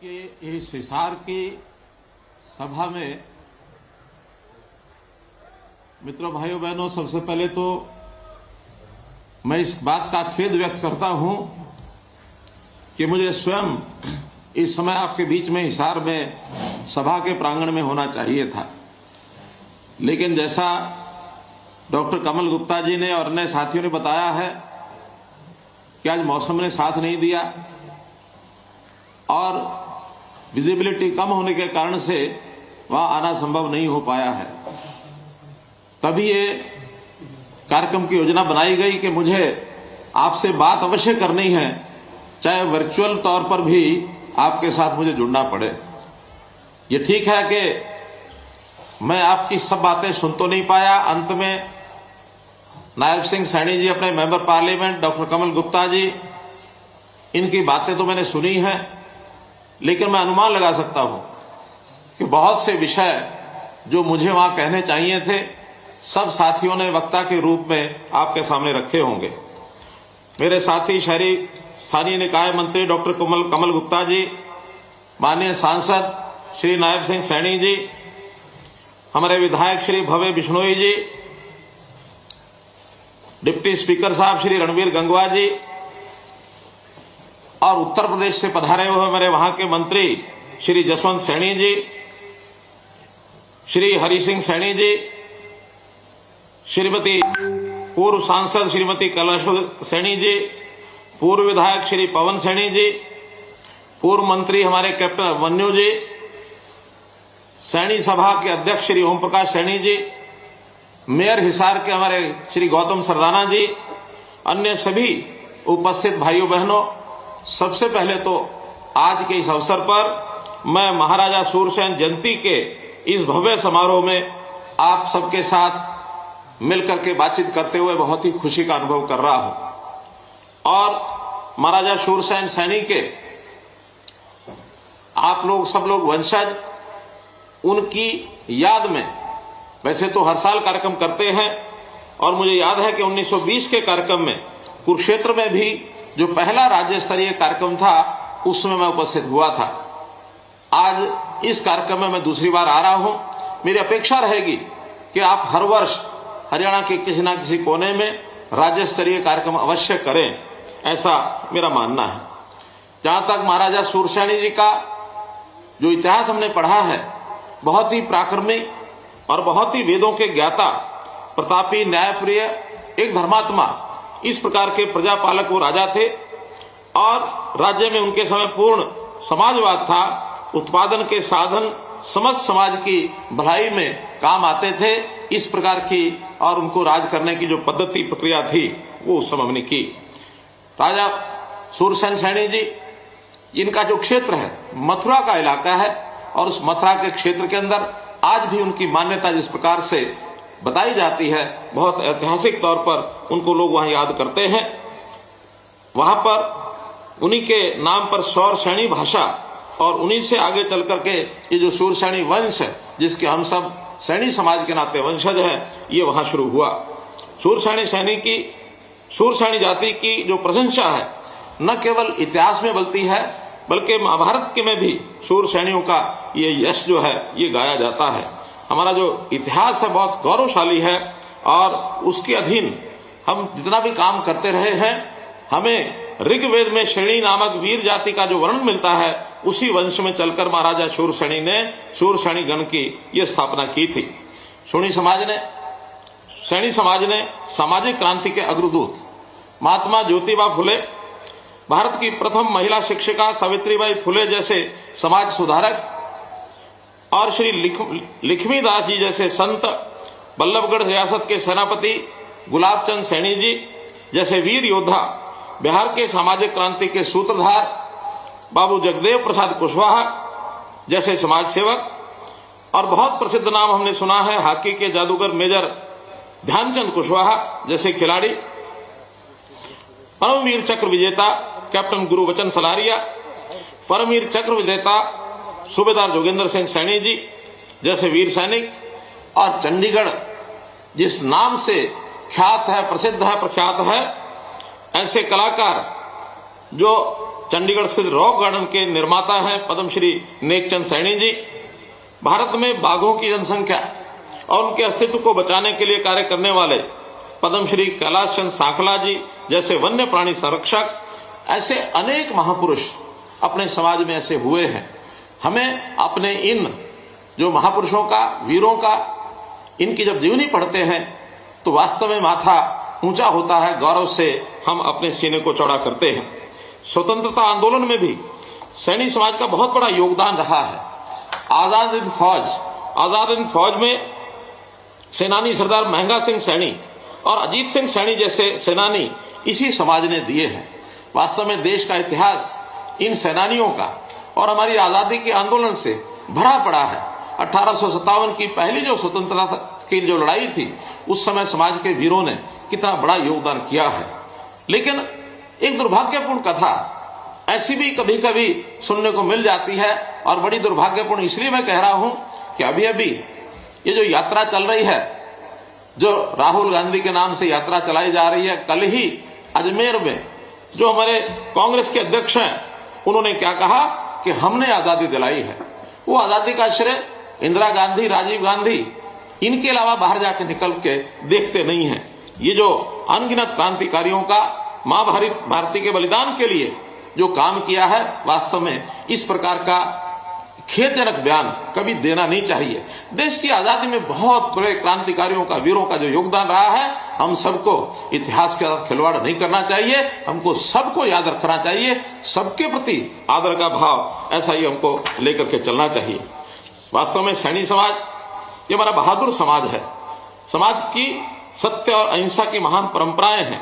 कि इस हिसार की सभा में मित्रों, भाइयों बहनों, सबसे पहले तो मैं इस बात का खेद व्यक्त करता हूं कि मुझे स्वयं इस समय आपके बीच में हिसार में सभा के प्रांगण में होना चाहिए था, लेकिन जैसा डॉक्टर कमल गुप्ता जी ने और अन्य साथियों ने बताया है कि आज मौसम ने साथ नहीं दिया और विजिबिलिटी कम होने के कारण से वहां आना संभव नहीं हो पाया है। तभी ये कार्यक्रम की योजना बनाई गई कि मुझे आपसे बात अवश्य करनी है, चाहे वर्चुअल तौर पर भी आपके साथ मुझे जुड़ना पड़े। ये ठीक है कि मैं आपकी सब बातें सुन तो नहीं पाया। अंत में नायब सिंह सैनी जी, अपने मेंबर पार्लियामेंट डॉक्टर कमल गुप्ता जी, इनकी बातें तो मैंने सुनी हैं, लेकिन मैं अनुमान लगा सकता हूं कि बहुत से विषय जो मुझे वहां कहने चाहिए थे, सब साथियों ने वक्ता के रूप में आपके सामने रखे होंगे। मेरे साथी शहरी स्थानीय निकाय मंत्री डॉक्टर कमल गुप्ता जी, माननीय सांसद श्री नायब सिंह सैनी जी, हमारे विधायक श्री भव्य बिश्नोई जी, डिप्टी स्पीकर साहब श्री रणवीर गंगवा जी, और उत्तर प्रदेश से पधारे हुए मेरे वहां के मंत्री श्री जसवंत सैनी जी, श्री हरि सिंह सैनी जी, श्रीमती पूर्व सांसद श्रीमती कैलाश सैनी जी, पूर्व विधायक श्री पवन सैनी जी, पूर्व मंत्री हमारे कैप्टन अभिमन्यु जी, सैनी सभा के अध्यक्ष श्री ओम प्रकाश सैनी जी, मेयर हिसार के हमारे श्री गौतम सरदाना जी, अन्य सभी उपस्थित भाइयों बहनों, सबसे पहले तो आज के इस अवसर पर मैं महाराजा सूरसेन जयंती के इस भव्य समारोह में आप सबके साथ मिलकर के बातचीत करते हुए बहुत ही खुशी का अनुभव कर रहा हूं। और महाराजा सूरसेन सैनी के आप लोग सब लोग वंशज, उनकी याद में वैसे तो हर साल कार्यक्रम करते हैं, और मुझे याद है कि 1920 के कार्यक्रम में कुरुक्षेत्र में भी जो पहला राज्य स्तरीय कार्यक्रम था, उसमें मैं उपस्थित हुआ था। आज इस कार्यक्रम में मैं दूसरी बार आ रहा हूं। मेरी अपेक्षा रहेगी कि आप हर वर्ष हरियाणा के किसी न किसी कोने में राज्य स्तरीय कार्यक्रम अवश्य करें, ऐसा मेरा मानना है। जहां तक महाराजा सूरसेनी जी का जो इतिहास हमने पढ़ा है, बहुत ही प्राक्रमिक और बहुत ही वेदों के ज्ञाता, प्रतापी, न्यायप्रिय, एक धर्मात्मा, इस प्रकार के प्रजापालक वो राजा थे। और राज्य में उनके समय पूर्ण समाजवाद था। उत्पादन के साधन समस्त समाज की भलाई में काम आते थे, इस प्रकार की, और उनको राज करने की जो पद्धति प्रक्रिया थी वो उस समय हमने की। राजा सूरसेन सैनी जी, इनका जो क्षेत्र है मथुरा का इलाका है, और उस मथुरा के क्षेत्र के अंदर आज भी उनकी मान्यता जिस प्रकार से बताई जाती है, बहुत ऐतिहासिक तौर पर उनको लोग वहां याद करते हैं। वहां पर उन्हीं के नाम पर सौर सैनी भाषा, और उन्हीं से आगे चल करके ये जो सूरसैनी वंश है, जिसके हम सब सैनी समाज के नाते वंशज हैं, ये वहां शुरू हुआ। सूरसैनी जाति की जो प्रशंसा है, न केवल इतिहास में बलती है, बल्कि महाभारत के में भी सूरसैनियों का ये यश जो है ये गाया जाता है। हमारा जो इतिहास है बहुत गौरवशाली है, और उसके अधीन हम जितना भी काम करते रहे हैं, हमें ऋग्वेद में श्रेणी नामक वीर जाति का जो वर्णन मिलता है, उसी वंश में चलकर महाराजा सूरसैनी ने सूरसैनी गण की ये स्थापना की थी। सैनी समाज ने सामाजिक क्रांति के अग्रदूत महात्मा ज्योतिबा फुले, भारत की प्रथम महिला शिक्षिका सावित्रीबाई फुले जैसे समाज सुधारक, और श्री लक्ष्मीदास जी जैसे संत, बल्लभगढ़ रियासत के सेनापति गुलाबचंद सैनी जी जैसे वीर योद्धा, बिहार के सामाजिक क्रांति के सूत्रधार बाबू जगदेव प्रसाद कुशवाहा जैसे समाज सेवक, और बहुत प्रसिद्ध नाम हमने सुना है हॉकी के जादूगर मेजर ध्यानचंद कुशवाहा जैसे खिलाड़ी, परमवीर चक्र विजेता कैप्टन गुरुबचन सलारिया, परमवीर चक्र विजेता सूबेदार जोगेंद्र सिंह सैनी जी जैसे वीर सैनिक, और चंडीगढ़ जिस नाम से ख्यात है, प्रसिद्ध है, प्रख्यात है, ऐसे कलाकार जो चंडीगढ़ स्थित रॉक गार्डन के निर्माता हैं पद्मश्री नेकचंद सैनी जी, भारत में बाघों की जनसंख्या और उनके अस्तित्व को बचाने के लिए कार्य करने वाले पद्मश्री कैलाश चंद सांखला जी जैसे वन्य प्राणी संरक्षक, ऐसे अनेक महापुरुष अपने समाज में ऐसे हुए हैं। हमें अपने इन जो महापुरुषों का, वीरों का, इनकी जब जीवनी पढ़ते हैं तो वास्तव में माथा ऊंचा होता है, गौरव से हम अपने सीने को चौड़ा करते हैं। स्वतंत्रता आंदोलन में भी सैनी समाज का बहुत बड़ा योगदान रहा है। आजाद हिंद फौज में सेनानी सरदार महंगा सिंह सैनी और अजीत सिंह सैनी जैसे सेनानी इसी समाज ने दिए हैं। वास्तव में देश का इतिहास इन सेनानियों का और हमारी आजादी के आंदोलन से भरा पड़ा है। 1857 की पहली जो स्वतंत्रता की जो लड़ाई थी, उस समय समाज के वीरों ने कितना बड़ा योगदान किया है। लेकिन एक दुर्भाग्यपूर्ण कथा ऐसी भी कभी कभी सुनने को मिल जाती है, और बड़ी दुर्भाग्यपूर्ण इसलिए मैं कह रहा हूं कि अभी अभी ये जो यात्रा चल रही है, जो राहुल गांधी के नाम से यात्रा चलाई जा रही है, कल ही अजमेर में जो हमारे कांग्रेस के अध्यक्ष हैं, उन्होंने क्या कहा कि हमने आजादी दिलाई है। वो आजादी का श्रेय इंदिरा गांधी, राजीव गांधी, इनके अलावा बाहर जाके निकल के देखते नहीं है। ये जो अनगिनत क्रांतिकारियों का मां भारती के बलिदान के लिए जो काम किया है, वास्तव में इस प्रकार का खेदजनक बयान कभी देना नहीं चाहिए। देश की आजादी में बहुत बड़े क्रांतिकारियों का, वीरों का जो योगदान रहा है, हम सबको इतिहास के साथ खिलवाड़ नहीं करना चाहिए। हमको सबको याद रखना चाहिए, सबके प्रति आदर का भाव ऐसा ही हमको लेकर के चलना चाहिए। वास्तव में सैनी समाज ये हमारा बहादुर समाज है। समाज की सत्य और अहिंसा की महान परंपराएं हैं।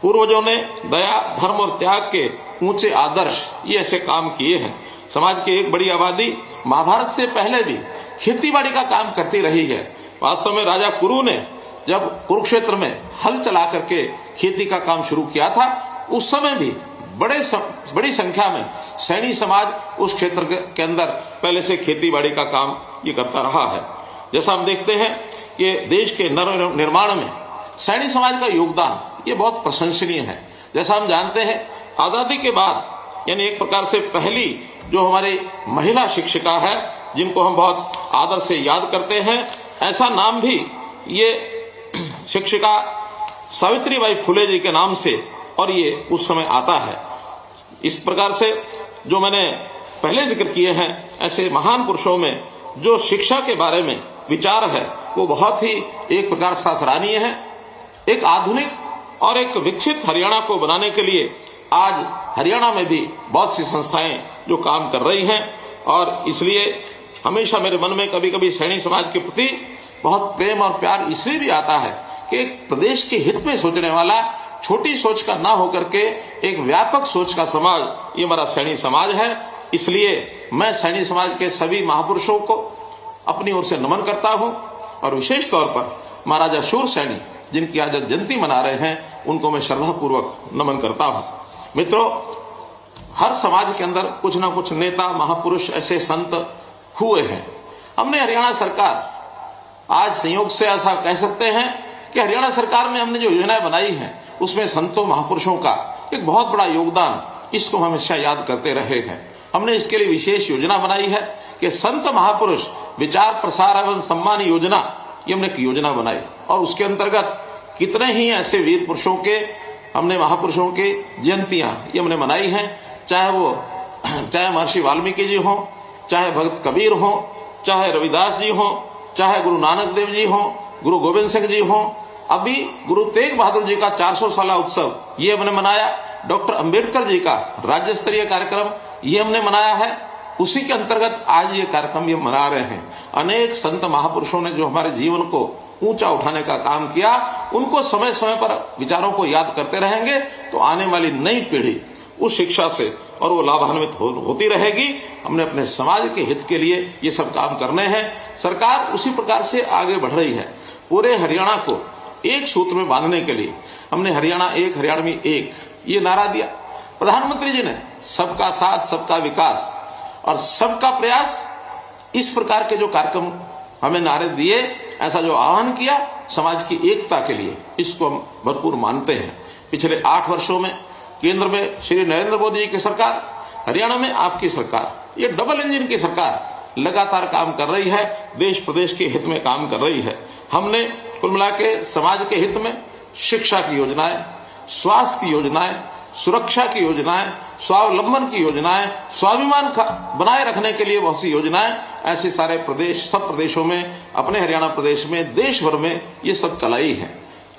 पूर्वजों ने दया, धर्म और त्याग के ऊंचे आदर्श ये ऐसे काम किए हैं। समाज की एक बड़ी आबादी महाभारत से पहले भी खेतीबाड़ी का काम करती रही है। वास्तव में राजा कुरु ने जब कुरुक्षेत्र में हल चला करके खेती का काम शुरू किया था, उस समय भी बड़ी संख्या में सैनी समाज उस क्षेत्र के अंदर पहले से खेतीबाड़ी का काम ये करता रहा है। जैसा हम देखते हैं कि देश के निर्माण में सैनी समाज का योगदान ये बहुत प्रशंसनीय है। जैसा हम जानते हैं, आजादी के बाद यानी एक प्रकार से पहली जो हमारी महिला शिक्षिका है, जिनको हम बहुत आदर से याद करते हैं, ऐसा नाम भी ये शिक्षिका सावित्रीबाई फुले जी के नाम से और ये उस समय आता है। इस प्रकार से जो मैंने पहले जिक्र किए हैं, ऐसे महान पुरुषों में जो शिक्षा के बारे में विचार है, वो बहुत ही एक प्रकार से सराहनीय है। एक आधुनिक और एक विकसित हरियाणा को बनाने के लिए आज हरियाणा में भी बहुत सी संस्थाएं जो काम कर रही हैं, और इसलिए हमेशा मेरे मन में कभी कभी सैनी समाज के प्रति बहुत प्रेम और प्यार इसलिए भी आता है कि एक प्रदेश के हित में सोचने वाला, छोटी सोच का ना होकर के एक व्यापक सोच का समाज ये हमारा सैनी समाज है। इसलिए मैं सैनी समाज के सभी महापुरुषों को अपनी ओर से नमन करता हूं, और विशेष तौर पर महाराजा शूर सैनी जिनकी आज जयंती मना रहे हैं, उनको मैं श्रद्धापूर्वक नमन करता हूं। मित्रों, हर समाज के अंदर कुछ ना कुछ नेता, महापुरुष, ऐसे संत हुए हैं। हमने हरियाणा सरकार, आज संयोग से ऐसा कह सकते हैं कि हरियाणा सरकार में हमने जो योजनाएं बनाई हैं, उसमें संतों, महापुरुषों का एक बहुत बड़ा योगदान, इसको हम हमेशा याद करते रहे हैं। हमने इसके लिए विशेष योजना बनाई है कि संत महापुरुष विचार प्रसार एवं सम्मान योजना, ये हमने एक योजना बनाई, और उसके अंतर्गत कितने ही ऐसे वीर पुरुषों के, हमने महापुरुषों के जयंतियां ये हमने मनाई हैं। चाहे महर्षि वाल्मीकि जी हो, चाहे भगत कबीर हो, चाहे रविदास जी हो, चाहे गुरु नानक देव जी हो, गुरु गोविंद सिंह जी हो, अभी गुरु तेग बहादुर जी का 400 साला उत्सव ये हमने मनाया। डॉक्टर अंबेडकर जी का राज्य स्तरीय कार्यक्रम ये हमने मनाया है। उसी के अंतर्गत आज ये कार्यक्रम ये मना रहे हैं। अनेक संत महापुरुषों ने जो हमारे जीवन को ऊंचा उठाने का काम किया, उनको समय समय पर विचारों को याद करते रहेंगे तो आने वाली नई पीढ़ी उस शिक्षा से और वो लाभान्वित होती रहेगी। हमने अपने समाज के हित के लिए ये सब काम करने हैं। सरकार उसी प्रकार से आगे बढ़ रही है। पूरे हरियाणा को एक सूत्र में बांधने के लिए हमने हरियाणा एक, हरियाणवी एक ये नारा दिया। प्रधानमंत्री जी ने सबका साथ, सबका विकास और सबका प्रयास, इस प्रकार के जो कार्यक्रम हमें नारे दिए, ऐसा जो आह्वान किया समाज की एकता के लिए, इसको हम भरपूर मानते हैं। पिछले 8 वर्षों में केंद्र में श्री नरेंद्र मोदी जी की सरकार, हरियाणा में आपकी सरकार, ये डबल इंजन की सरकार लगातार काम कर रही है, देश प्रदेश के हित में काम कर रही है। हमने कुल मिला के समाज के हित में शिक्षा की योजनाएं, स्वास्थ्य की योजनाएं, सुरक्षा की योजनाएं, स्वावलंबन की योजनाएं, स्वाभिमान बनाए रखने के लिए बहुत सी योजनाएं, ऐसे सारे प्रदेश, सब प्रदेशों में, अपने हरियाणा प्रदेश में, देश भर में ये सब चलाई है।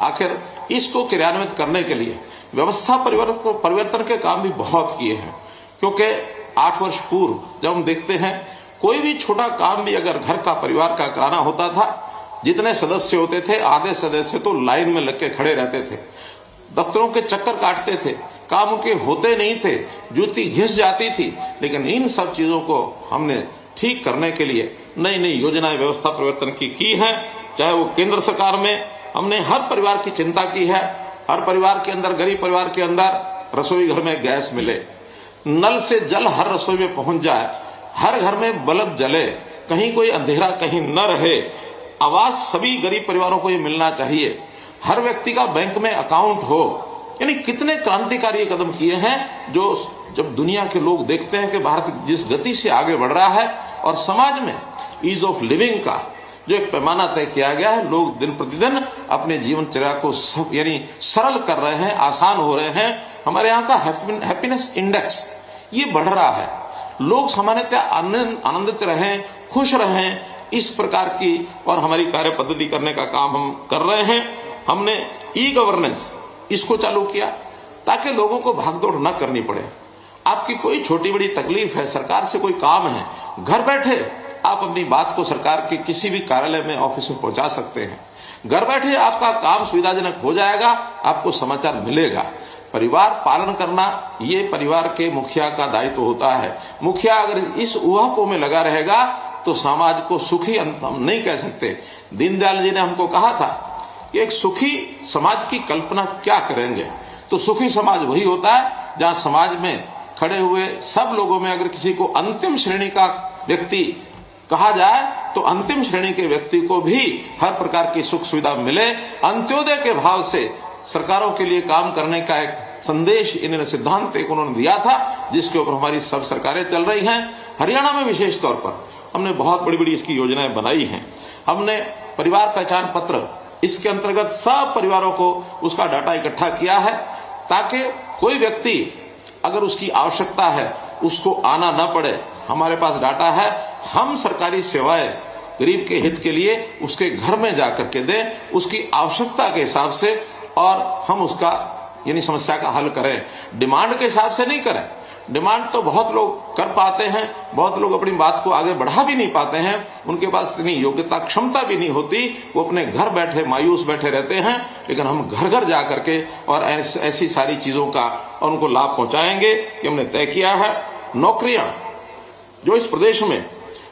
आखिर इसको क्रियान्वित करने के लिए व्यवस्था परिवर्तन के काम भी बहुत किए हैं, क्योंकि 8 वर्ष पूर्व जब हम देखते हैं कोई भी छोटा काम भी अगर घर का परिवार का कराना होता था, जितने सदस्य होते थे आधे सदस्य तो लाइन में लग के खड़े रहते थे, दफ्तरों के चक्कर काटते थे, काम के होते नहीं थे, जूती घिस जाती थी। लेकिन इन सब चीजों को हमने ठीक करने के लिए नई नई योजनाएं व्यवस्था परिवर्तन की है। चाहे वो केंद्र सरकार में हमने हर परिवार की चिंता की है, हर परिवार के अंदर, गरीब परिवार के अंदर रसोई घर में गैस मिले, नल से जल हर रसोई में पहुंच जाए, हर घर में बल्ब जले, कहीं कोई अंधेरा कहीं न रहे, आवास सभी गरीब परिवारों को ये मिलना चाहिए, हर व्यक्ति का बैंक में अकाउंट हो। यानी कितने क्रांतिकारी कदम किए हैं जो जब दुनिया के लोग देखते हैं कि भारत जिस गति से आगे बढ़ रहा है और समाज में ईज ऑफ लिविंग का जो एक पैमाना तय किया गया है, लोग दिन प्रतिदिन अपने जीवनचर्या को यानी सरल कर रहे हैं, आसान हो रहे हैं। हमारे यहाँ का हैप्पीनेस इंडेक्स ये बढ़ रहा है, लोग सामान्यतः आनंदित रहें, खुश रहें, इस प्रकार की और हमारी कार्य पद्धति करने का काम हम कर रहे हैं। हमने ई गवर्नेंस इसको चालू किया ताकि लोगों को भागदौड़ न करनी पड़े। आपकी कोई छोटी बड़ी तकलीफ है, सरकार से कोई काम है, घर बैठे आप अपनी बात को सरकार के किसी भी कार्यालय में, ऑफिस में पहुंचा सकते हैं। घर बैठे आपका काम सुविधाजनक हो जाएगा, आपको समाचार मिलेगा। परिवार पालन करना ये परिवार के मुखिया का दायित्व होता है। मुखिया अगर इस ऊहापोह में लगा रहेगा तो समाज को सुखी हम नहीं कह सकते। दीनदयाल जी ने हमको कहा था कि एक सुखी समाज की कल्पना क्या करेंगे, तो सुखी समाज वही होता है जहां समाज में खड़े हुए सब लोगों में अगर किसी को अंतिम श्रेणी का व्यक्ति कहा जाए तो अंतिम श्रेणी के व्यक्ति को भी हर प्रकार की सुख सुविधा मिले। अंत्योदय के भाव से सरकारों के लिए काम करने का एक संदेश, इन्होंने सिद्धांत एक उन्होंने दिया था, जिसके ऊपर हमारी सब सरकारें चल रही हैं। हरियाणा में विशेष तौर पर हमने बहुत बड़ी बड़ी इसकी योजनाएं बनाई हैं। हमने परिवार पहचान पत्र, इसके अंतर्गत सब परिवारों को उसका डाटा इकट्ठा किया है ताकि कोई व्यक्ति अगर उसकी आवश्यकता है उसको आना न पड़े। हमारे पास डाटा है, हम सरकारी सेवाएं गरीब के हित के लिए उसके घर में जाकर के दें, उसकी आवश्यकता के हिसाब से, और हम उसका यानी समस्या का हल करें। डिमांड के हिसाब से नहीं करें। डिमांड तो बहुत लोग कर पाते हैं, बहुत लोग अपनी बात को आगे बढ़ा भी नहीं पाते हैं, उनके पास इतनी योग्यता क्षमता भी नहीं होती, वो अपने घर बैठे मायूस बैठे रहते हैं। लेकिन हम घर घर जा करके और ऐसी सारी चीजों का और उनको लाभ पहुंचाएंगे, ये हमने तय किया है। नौकरियां, जो इस प्रदेश में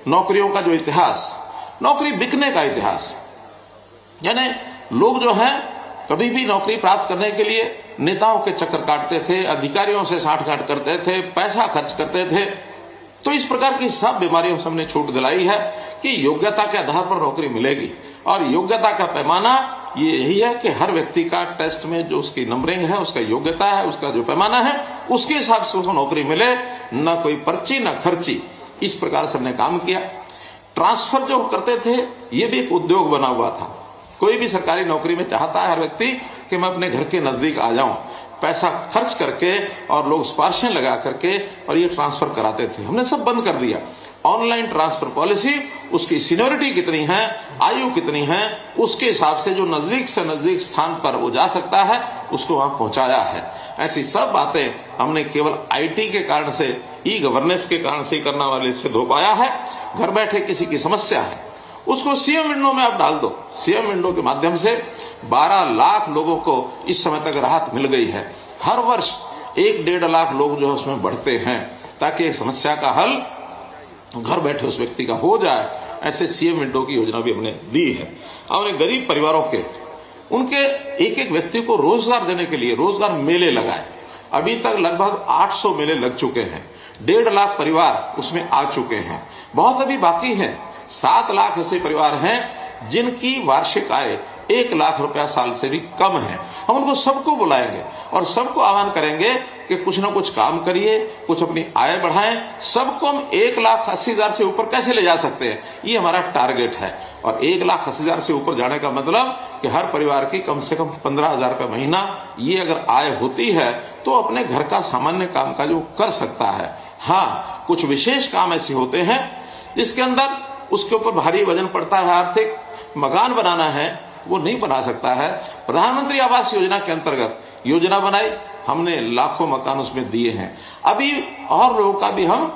नौकरियों का जो इतिहास, नौकरी बिकने का इतिहास, यानी लोग जो हैं कभी भी नौकरी प्राप्त करने के लिए नेताओं के चक्कर काटते थे, अधिकारियों से साठगांठ करते थे, पैसा खर्च करते थे। तो इस प्रकार की सब बीमारियों से हमने छूट दिलाई है कि योग्यता के आधार पर नौकरी मिलेगी। और योग्यता का पैमाना ये यही है कि हर व्यक्ति का टेस्ट में जो उसकी नंबरिंग है, उसका योग्यता है, उसका जो पैमाना है, उसके हिसाब से उसको नौकरी मिले, न कोई पर्ची न खर्ची। इस प्रकार से हमने काम किया। ट्रांसफर जो करते थे ये भी एक उद्योग बना हुआ था। कोई भी सरकारी नौकरी में चाहता है हर व्यक्ति कि मैं अपने घर के नजदीक आ जाऊं, पैसा खर्च करके और लोग स्पार्शन लगा करके और ये ट्रांसफर कराते थे। हमने सब बंद कर दिया। ऑनलाइन ट्रांसफर पॉलिसी, उसकी सीनियोरिटी कितनी है, आयु कितनी है, उसके हिसाब से जो नजदीक से नजदीक स्थान पर वो जा सकता है उसको वहां पहुंचाया है। ऐसी सब बातें हमने केवल आईटी के कारण से, ई गवर्नेंस के कारण से करना वाले से धो पाया है। घर बैठे किसी की समस्या है उसको सीएम विंडो में आप डाल दो। सीएम विंडो के माध्यम से 12 लाख लोगों को इस समय तक राहत मिल गई है। हर वर्ष 1-1.5 लाख लोग जो है उसमें बढ़ते हैं ताकि एक समस्या का हल घर बैठे उस व्यक्ति का हो जाए। ऐसे सीएम विंडो की योजना भी हमने दी है। हमने गरीब परिवारों के उनके एक एक व्यक्ति को रोजगार देने के लिए रोजगार मेले लगाए। अभी तक लगभग 800 मेले लग चुके हैं। 1.5 लाख परिवार उसमें आ चुके हैं। बहुत अभी बाकी है। 7 लाख ऐसे परिवार हैं जिनकी वार्षिक आय 1 लाख रुपया साल से भी कम है। हम उनको सबको बुलाएंगे और सबको आह्वान करेंगे कि कि कुछ ना कुछ काम करिए, कुछ अपनी आय बढ़ाएं। सबको हम 1,80,000 से ऊपर कैसे ले जा सकते हैं, ये हमारा टारगेट है। और 1,80,000 से ऊपर जाने का मतलब कि हर परिवार की कम से कम 15,000 रुपये महीना ये अगर आय होती है तो अपने घर का सामान्य काम काज वो कर सकता है। हाँ, कुछ विशेष काम ऐसे होते हैं जिसके अंदर उसके ऊपर भारी वजन पड़ता है, आर्थिक मकान बनाना है वो नहीं बना सकता है। प्रधानमंत्री आवास योजना के अंतर्गत योजना बनाई, हमने लाखों मकान उसमें दिए हैं। अभी और लोगों का भी हम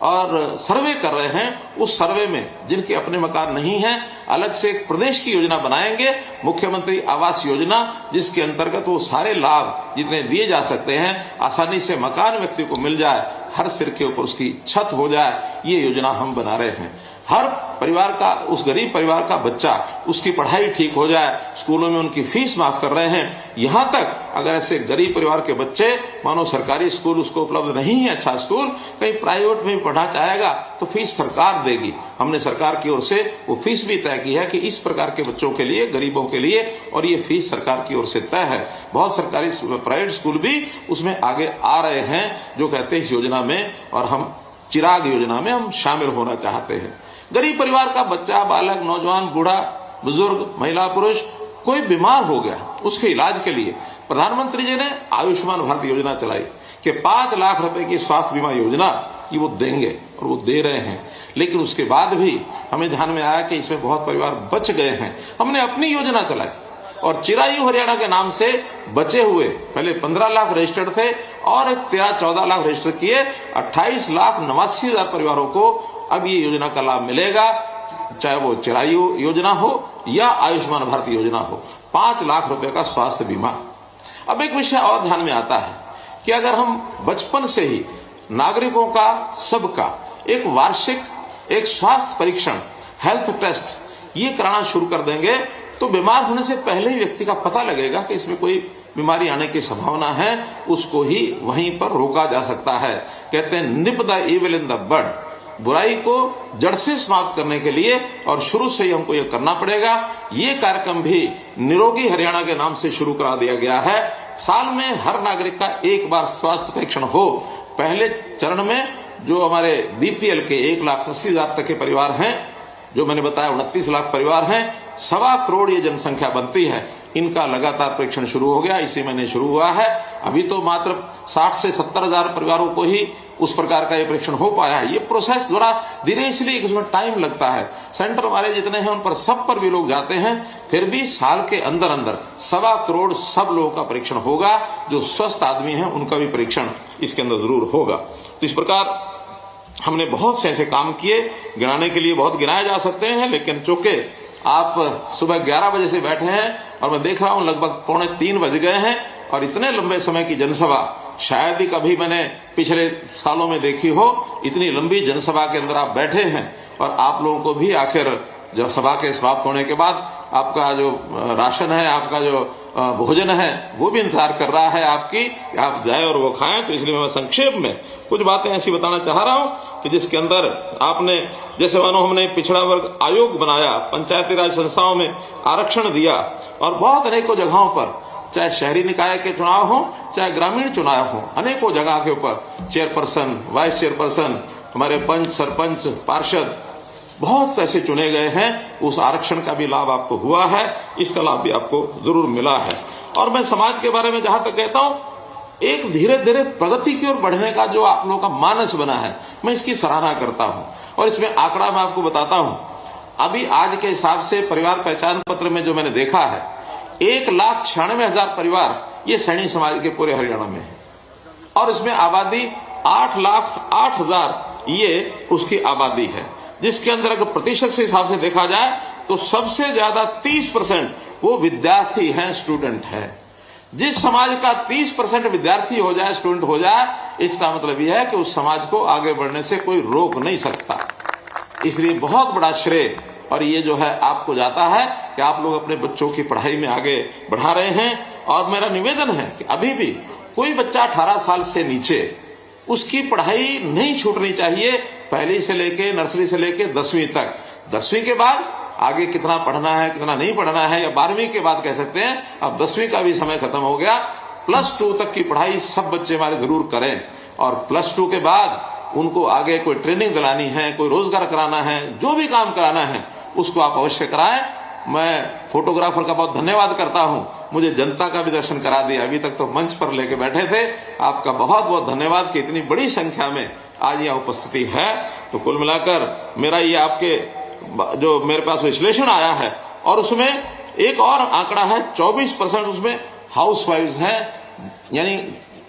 और सर्वे कर रहे हैं। उस सर्वे में जिनके अपने मकान नहीं हैं, अलग से एक प्रदेश की योजना बनाएंगे, मुख्यमंत्री आवास योजना, जिसके अंतर्गत वो सारे लाभ जितने दिए जा सकते हैं आसानी से मकान व्यक्ति को मिल जाए, हर सिर के ऊपर उसकी छत हो जाए, ये योजना हम बना रहे हैं। हर परिवार का, उस गरीब परिवार का बच्चा, उसकी पढ़ाई ठीक हो जाए, स्कूलों में उनकी फीस माफ कर रहे हैं। यहां तक अगर ऐसे गरीब परिवार के बच्चे, मानो सरकारी स्कूल उसको उपलब्ध नहीं है, अच्छा स्कूल, कहीं प्राइवेट में भी पढ़ना चाहेगा तो फीस सरकार देगी। हमने सरकार की ओर से वो फीस भी तय की है कि इस प्रकार के बच्चों के लिए, गरीबों के लिए, और ये फीस सरकार की ओर से तय है। बहुत सरकारी प्राइवेट स्कूल भी उसमें आगे आ रहे हैं, जो कहते हैं इस योजना में, और हम चिराग योजना में हम शामिल होना चाहते हैं। गरीब परिवार का बच्चा, बालक, नौजवान, बूढ़ा, बुजुर्ग, महिला, पुरुष कोई बीमार हो गया, उसके इलाज के लिए प्रधानमंत्री जी ने आयुष्मान भारत योजना चलाई कि 5 लाख रुपए की स्वास्थ्य बीमा योजना की वो देंगे, और वो दे रहे हैं। लेकिन उसके बाद भी हमें ध्यान में आया कि इसमें बहुत परिवार बच गए हैं। हमने अपनी योजना चलाई और चिरायु हरियाणा के नाम से बचे हुए, पहले 15 लाख रजिस्टर्ड थे और 13-14 लाख रजिस्टर किए, 28,89,000 परिवारों को अब ये योजना का लाभ मिलेगा, चाहे वो चिरायु योजना हो या आयुष्मान भारत योजना हो। 5 लाख रुपए का स्वास्थ्य बीमा। अब एक विषय और ध्यान में आता है कि अगर हम बचपन से ही नागरिकों का, सबका एक वार्षिक एक स्वास्थ्य परीक्षण, हेल्थ टेस्ट, ये कराना शुरू कर देंगे तो बीमार होने से पहले ही व्यक्ति का पता लगेगा कि इसमें कोई बीमारी आने की संभावना है, उसको ही वहीं पर रोका जा सकता है। कहते हैं nip the evil in the bud, बुराई को जड़ से समाप्त करने के लिए, और शुरू से ही हमको ये करना पड़ेगा। ये कार्यक्रम भी निरोगी हरियाणा के नाम से शुरू करा दिया गया है। साल में हर नागरिक का एक बार स्वास्थ्य परीक्षण हो। पहले चरण में जो हमारे बीपीएल के 1,80,000 तक के परिवार हैं, जो मैंने बताया 29 लाख परिवार हैं, 1.25 करोड़ ये जनसंख्या बनती है, इनका लगातार परीक्षण शुरू हो गया, इसी महीने शुरू हुआ है। अभी तो मात्र 60 से 70 हजार परिवारों को ही उस प्रकार का ये परीक्षण हो पाया है। ये प्रोसेस थोड़ा धीरे, इसलिए उसमें टाइम लगता है। सेंटर वाले जितने हैं उन पर सब पर भी लोग जाते हैं, फिर भी साल के अंदर अंदर 1.25 करोड़ सब लोगों का परीक्षण होगा। जो स्वस्थ आदमी है उनका भी परीक्षण इसके अंदर जरूर होगा। तो इस प्रकार हमने बहुत से ऐसे काम किए, गिनाने के लिए बहुत गिनाए जा सकते हैं, लेकिन चूंकि आप सुबह 11 बजे से बैठे हैं और मैं देख रहा हूं लगभग 2:45 बज गए हैं, और इतने लंबे समय की जनसभा शायद ही कभी मैंने पिछले सालों में देखी हो। इतनी लंबी जनसभा के अंदर आप बैठे हैं, और आप लोगों को भी आखिर जब सभा के समाप्त होने के बाद आपका जो राशन है, आपका जो भोजन है, वो भी इंतजार कर रहा है आपकी, आप जाए और वो खाएं। तो इसलिए मैं संक्षेप में कुछ बातें ऐसी बताना चाह रहा हूं कि जिसके अंदर आपने, जैसे मानो हमने पिछड़ा वर्ग आयोग बनाया, पंचायती राज संस्थाओं में आरक्षण दिया, और बहुत अनेकों जगहों पर, चाहे शहरी निकाय के चुनाव हो, चाहे ग्रामीण चुनाव हो, अनेकों जगह के ऊपर चेयरपर्सन, वाइस चेयरपर्सन, हमारे पंच, सरपंच, पार्षद बहुत ऐसे चुने गए हैं। उस आरक्षण का भी लाभ आपको हुआ है, इसका लाभ भी आपको जरूर मिला है। और मैं समाज के बारे में जहां तक कहता हूं, एक धीरे धीरे प्रगति की ओर बढ़ने का जो आप लोगों का मानस बना है, मैं इसकी सराहना करता हूं। और इसमें आंकड़ा मैं आपको बताता हूं, अभी आज के हिसाब से परिवार पहचान पत्र में जो मैंने देखा है, 1,96,000 परिवार ये सैनी समाज के पूरे हरियाणा में है, और इसमें आबादी 8,08,000 ये उसकी आबादी है, जिसके अंदर अगर प्रतिशत के हिसाब से देखा जाए तो सबसे ज्यादा 30% वो विद्यार्थी हैं, स्टूडेंट हैं। जिस समाज का 30% विद्यार्थी हो जाए, स्टूडेंट हो जाए, इसका मतलब यह है कि उस समाज को आगे बढ़ने से कोई रोक नहीं सकता। इसलिए बहुत बड़ा श्रेय और ये जो है आपको जाता है कि आप लोग अपने बच्चों की पढ़ाई में आगे बढ़ा रहे हैं। और मेरा निवेदन है कि अभी भी कोई बच्चा 18 साल से नीचे, उसकी पढ़ाई नहीं छूटनी चाहिए, पहली से लेके, नर्सरी से लेके 10वीं तक। 10वीं के बाद आगे कितना पढ़ना है, कितना नहीं पढ़ना है, या 12वीं के बाद कह सकते हैं, अब 10वीं का भी समय खत्म हो गया, +2 तक की पढ़ाई सब बच्चे हमारे जरूर करें, और +2 के बाद उनको आगे कोई ट्रेनिंग दिलानी है, कोई रोजगार कराना है, जो भी काम कराना है उसको आप अवश्य कराएं। मैं फोटोग्राफर का बहुत धन्यवाद करता हूं, मुझे जनता का भी दर्शन करा दिया। अभी तक तो मंच पर लेके बैठे थे। आपका बहुत बहुत धन्यवाद कि इतनी बड़ी संख्या में आज यहाँ उपस्थिति है। तो कुल मिलाकर मेरा ये आपके जो मेरे पास विश्लेषण आया है, और उसमें एक और आंकड़ा है, 24% उसमें हाउसवाइफ्स हैं, यानी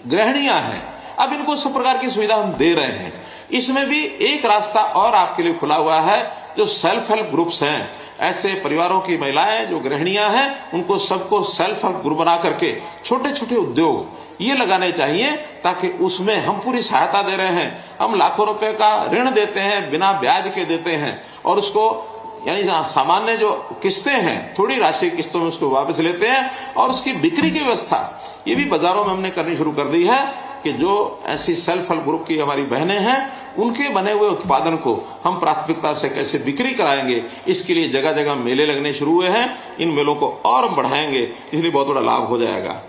गृहिणियां हैं। अब इनको सब प्रकार की सुविधा हम दे रहे हैं। इसमें भी एक रास्ता और आपके लिए खुला हुआ है, जो सेल्फ हेल्प ग्रुप्स हैं, ऐसे परिवारों की महिलाएं जो गृहिणियां हैं, उनको सबको सेल्फ हेल्प ग्रुप बना करके छोटे छोटे उद्योग ये लगाने चाहिए, ताकि उसमें हम पूरी सहायता दे रहे हैं। हम लाखों रुपए का ऋण देते हैं, बिना ब्याज के देते हैं, और उसको यानी सामान्य जो किस्तें हैं, थोड़ी राशि किस्तों में उसको वापस लेते हैं, और उसकी बिक्री की व्यवस्था ये भी बाजारों में हमने करनी शुरू कर दी है, कि जो ऐसी सेल्फ हेल्प ग्रुप की हमारी बहनें हैं, उनके बने हुए उत्पादन को हम प्राथमिकता से कैसे बिक्री कराएंगे, इसके लिए जगह जगह मेले लगने शुरू हुए हैं। इन मेलों को और हम बढ़ाएंगे, इसलिए बहुत बड़ा लाभ हो जाएगा।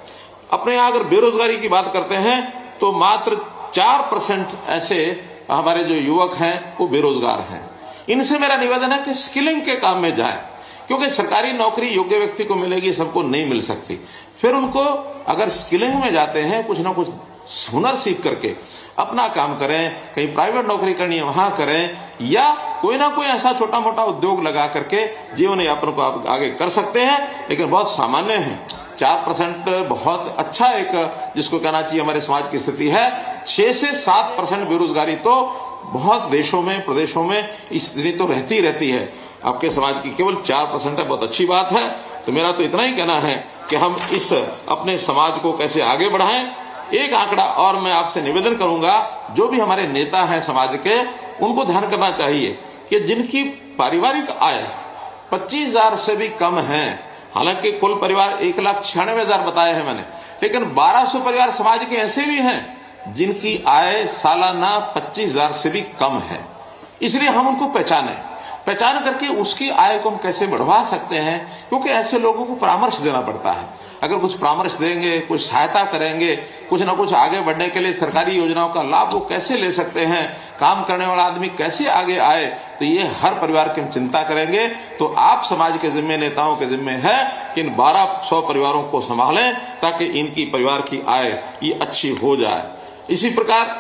अपने यहाँ अगर बेरोजगारी की बात करते हैं तो मात्र 4% ऐसे हमारे जो युवक हैं वो बेरोजगार हैं। इनसे मेरा निवेदन है कि स्किलिंग के काम में जाएं, क्योंकि सरकारी नौकरी योग्य व्यक्ति को मिलेगी, सबको नहीं मिल सकती। फिर उनको अगर स्किलिंग में जाते हैं, कुछ ना कुछ हुनर सीख करके अपना काम करें, कहीं प्राइवेट नौकरी करनी है वहां करें, या कोई ना कोई ऐसा छोटा मोटा उद्योग लगा करके जीवन यापन को आप आगे कर सकते हैं। लेकिन बहुत सामान्य है, 4% बहुत अच्छा एक जिसको कहना चाहिए हमारे समाज की स्थिति है। 6 से 7% बेरोजगारी तो बहुत देशों में, प्रदेशों में इस स्थिति तो रहती रहती है। आपके समाज की केवल 4% है, बहुत अच्छी बात है। तो मेरा तो इतना ही कहना है कि हम इस अपने समाज को कैसे आगे बढ़ाएं। एक आंकड़ा और मैं आपसे निवेदन करूंगा, जो भी हमारे नेता हैं समाज के, उनको ध्यान करना चाहिए कि जिनकी पारिवारिक आय 25,000 से भी कम है, हालांकि कुल परिवार 1,96,000 बताए हैं मैंने, लेकिन 1,200 परिवार समाज के ऐसे भी हैं जिनकी आय सालाना 25,000 से भी कम है। इसलिए हम उनको पहचान करके उसकी आय को हम कैसे बढ़वा सकते हैं, क्योंकि ऐसे लोगों को परामर्श देना पड़ता है। अगर कुछ परामर्श देंगे, कुछ सहायता करेंगे, कुछ ना कुछ आगे बढ़ने के लिए सरकारी योजनाओं का लाभ वो कैसे ले सकते हैं, काम करने वाला आदमी कैसे आगे आए, तो ये हर परिवार की हम चिंता करेंगे। तो आप समाज के जिम्मे, नेताओं के जिम्मे है कि इन 1,200 परिवारों को संभालें, ताकि इनकी परिवार की आय ये अच्छी हो जाए। इसी प्रकार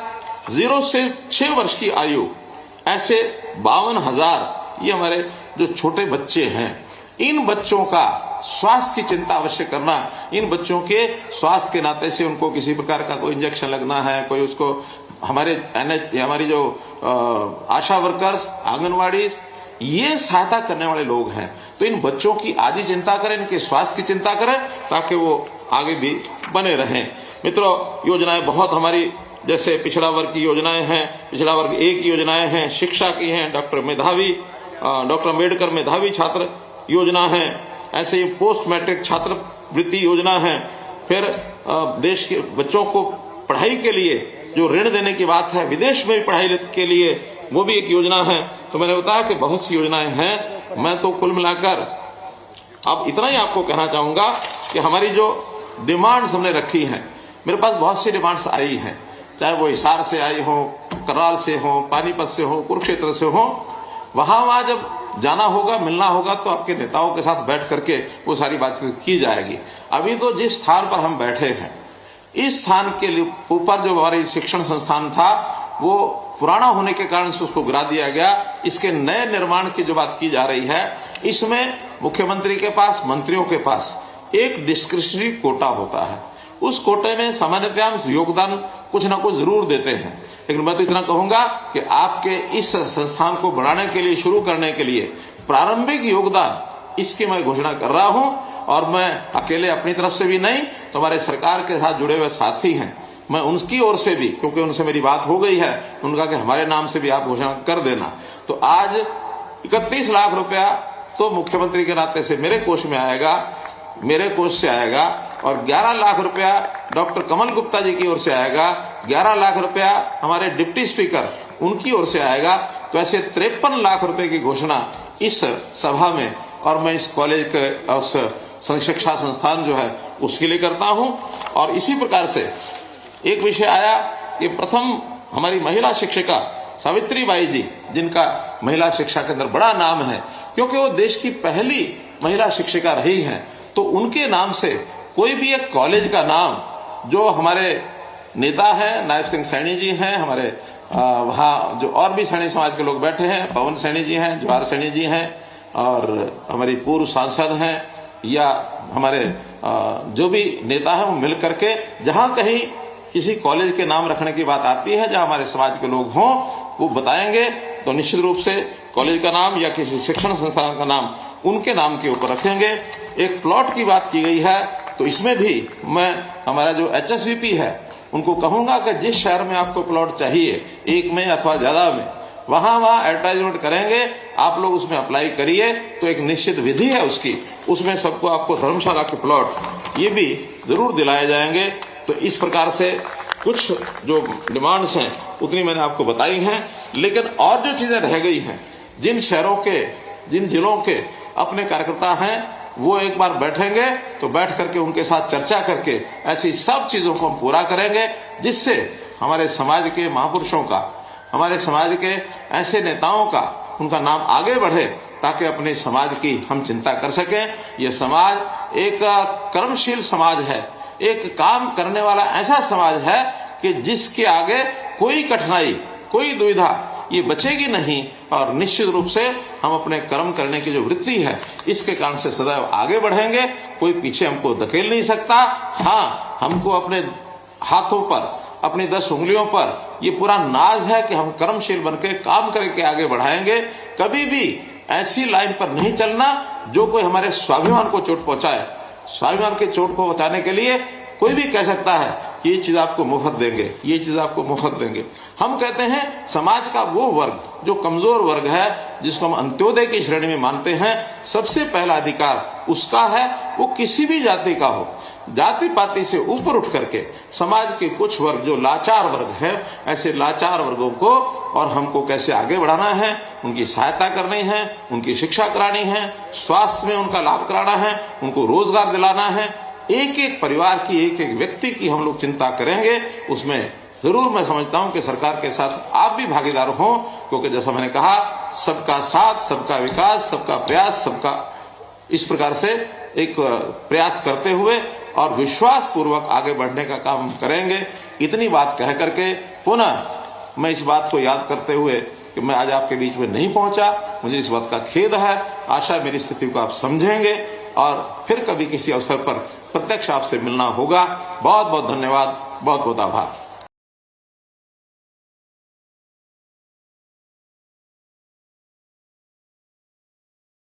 0 से 6 वर्ष की आयु ऐसे 52,000 ये हमारे जो छोटे बच्चे हैं, इन बच्चों का स्वास्थ्य की चिंता अवश्य करना। इन बच्चों के स्वास्थ्य के नाते से उनको किसी प्रकार का कोई इंजेक्शन लगना है, कोई उसको हमारी जो आशा वर्कर्स, आंगनवाड़ी, ये सहायता करने वाले लोग हैं। तो इन बच्चों की आज ही चिंता करें, इनके स्वास्थ्य की चिंता करें, ताकि वो आगे भी बने रहें। मित्रों, योजनाएं बहुत हमारी, जैसे पिछड़ा वर्ग की योजनाएं हैं, पिछड़ा वर्ग 1 की योजनाएं हैं, शिक्षा की हैं, डॉक्टर अम्बेडकर मेधावी छात्र योजना है, ऐसे ही पोस्ट मैट्रिक छात्रवृत्ति योजना है। फिर देश के बच्चों को पढ़ाई के लिए जो ऋण देने की बात है, विदेश में भी पढ़ाई के लिए, वो भी एक योजना है। तो मैंने बताया कि बहुत सी योजनाएं हैं। मैं तो कुल मिलाकर अब इतना ही आपको कहना चाहूंगा कि हमारी जो डिमांड्स हमने रखी हैं, मेरे पास बहुत सी डिमांड्स आई हैं, चाहे वो हिसार से आई हो, कराल से हो, पानीपत से हो, कुरुक्षेत्र से हो। वहां जब जाना होगा, मिलना होगा, तो आपके नेताओं के साथ बैठ करके वो सारी बातचीत की जाएगी। अभी तो जिस स्थान पर हम बैठे हैं, इस स्थान के ऊपर जो हमारी शिक्षण संस्थान था, वो पुराना होने के कारण से उसको गिरा दिया गया। इसके नए निर्माण की जो बात की जा रही है, इसमें मुख्यमंत्री के पास, मंत्रियों के पास एक डिस्क्रिशनरी कोटा होता है। उस कोटे में सामान्यतः योगदान कुछ ना कुछ जरूर देते हैं, लेकिन मैं तो इतना कहूंगा कि आपके इस संस्थान को बढ़ाने के लिए, शुरू करने के लिए प्रारंभिक योगदान इसकी मैं घोषणा कर रहा हूं। और मैं अकेले अपनी तरफ से भी नहीं, तो हमारे सरकार के साथ जुड़े हुए साथी हैं, मैं उनकी ओर से भी, क्योंकि उनसे मेरी बात हो गई है, उनका कि हमारे नाम से भी आप घोषणा कर देना। तो आज 31 लाख रुपया तो मुख्यमंत्री के नाते से मेरे कोष में आएगा, मेरे कोष से आएगा, और 11 लाख रुपया डॉक्टर कमल गुप्ता जी की ओर से आएगा, 11 लाख रुपया हमारे डिप्टी स्पीकर उनकी ओर से आएगा। तो ऐसे 53 लाख रुपए की घोषणा इस सभा में, और मैं इस कॉलेज के, उस शिक्षा संस्थान जो है उसके लिए करता हूं। और इसी प्रकार से एक विषय आया कि प्रथम हमारी महिला शिक्षिका सावित्रीबाई जी, जिनका महिला शिक्षा के अंदर बड़ा नाम है क्योंकि वो देश की पहली महिला शिक्षिका रही हैं, तो उनके नाम से कोई भी एक कॉलेज का नाम, जो हमारे नेता हैं नायब सिंह सैनी जी हैं, हमारे वहाँ जो और भी सैनी समाज के लोग बैठे हैं, पवन सैनी जी हैं, जवाहर सैनी जी हैं, और हमारी पूर्व सांसद हैं, या हमारे जो भी नेता हैं, वो मिल करके जहां कहीं किसी कॉलेज के नाम रखने की बात आती है, जहां हमारे समाज के लोग हों, वो बताएंगे तो निश्चित रूप से कॉलेज का नाम या किसी शिक्षण संस्थान का नाम उनके नाम के ऊपर रखेंगे। एक प्लॉट की बात की गई है, तो इसमें भी मैं हमारा जो HSVP है उनको कहूंगा कि जिस शहर में आपको प्लॉट चाहिए, एक में अथवा ज्यादा में, वहां एडवर्टाइजमेंट करेंगे, आप लोग उसमें अप्लाई करिए, तो एक निश्चित विधि है उसकी, उसमें सबको आपको धर्मशाला के प्लॉट ये भी जरूर दिलाए जाएंगे। तो इस प्रकार से कुछ जो डिमांड्स हैं उतनी मैंने आपको बताई हैं, लेकिन और जो चीजें रह गई हैं, जिन शहरों के, जिन जिलों के अपने कार्यकर्ता हैं, वो एक बार बैठेंगे तो बैठ करके उनके साथ चर्चा करके ऐसी सब चीजों को हम पूरा करेंगे, जिससे हमारे समाज के महापुरुषों का, हमारे समाज के ऐसे नेताओं का, उनका नाम आगे बढ़े, ताकि अपने समाज की हम चिंता कर सकें। यह समाज एक कर्मशील समाज है, एक काम करने वाला ऐसा समाज है कि जिसके आगे कोई कठिनाई, कोई दुविधा ये बचेगी नहीं, और निश्चित रूप से हम अपने कर्म करने की जो वृत्ति है, इसके कारण से सदैव आगे बढ़ेंगे। कोई पीछे हमको धकेल नहीं सकता। हाँ, हमको अपने हाथों पर, अपनी 10 उंगलियों पर ये पूरा नाज है कि हम कर्मशील बनके काम करके आगे बढ़ाएंगे। कभी भी ऐसी लाइन पर नहीं चलना जो कोई हमारे स्वाभिमान को चोट पहुंचाए। स्वाभिमान के चोट को बचाने के लिए कोई भी कह सकता है कि ये चीज आपको मुफ्त देंगे, ये चीज आपको मुफ्त देंगे। हम कहते हैं समाज का वो वर्ग जो कमजोर वर्ग है, जिसको हम अंत्योदय की श्रेणी में मानते हैं, सबसे पहला अधिकार उसका है, वो किसी भी जाति का हो। जाति पाति से ऊपर उठ करके समाज के कुछ वर्ग जो लाचार वर्ग है, ऐसे लाचार वर्गों को और हमको कैसे आगे बढ़ाना है, उनकी सहायता करनी है, उनकी शिक्षा करानी है, स्वास्थ्य में उनका लाभ कराना है, उनको रोजगार दिलाना है। एक एक परिवार की, एक एक व्यक्ति की हम लोग चिंता करेंगे। उसमें जरूर मैं समझता हूं कि सरकार के साथ आप भी भागीदार हों, क्योंकि जैसा मैंने कहा, सबका साथ, सबका विकास, सबका प्रयास, सबका, इस प्रकार से एक प्रयास करते हुए और विश्वास पूर्वक आगे बढ़ने का काम करेंगे। इतनी बात कह करके पुनः मैं इस बात को याद करते हुए कि मैं आज आपके बीच में नहीं पहुंचा, मुझे इस बात का खेद है। आशा मेरी स्थिति को आप समझेंगे और फिर कभी किसी अवसर पर प्रत्यक्ष आपसे मिलना होगा। बहुत बहुत धन्यवाद, बहुत बहुत आभार।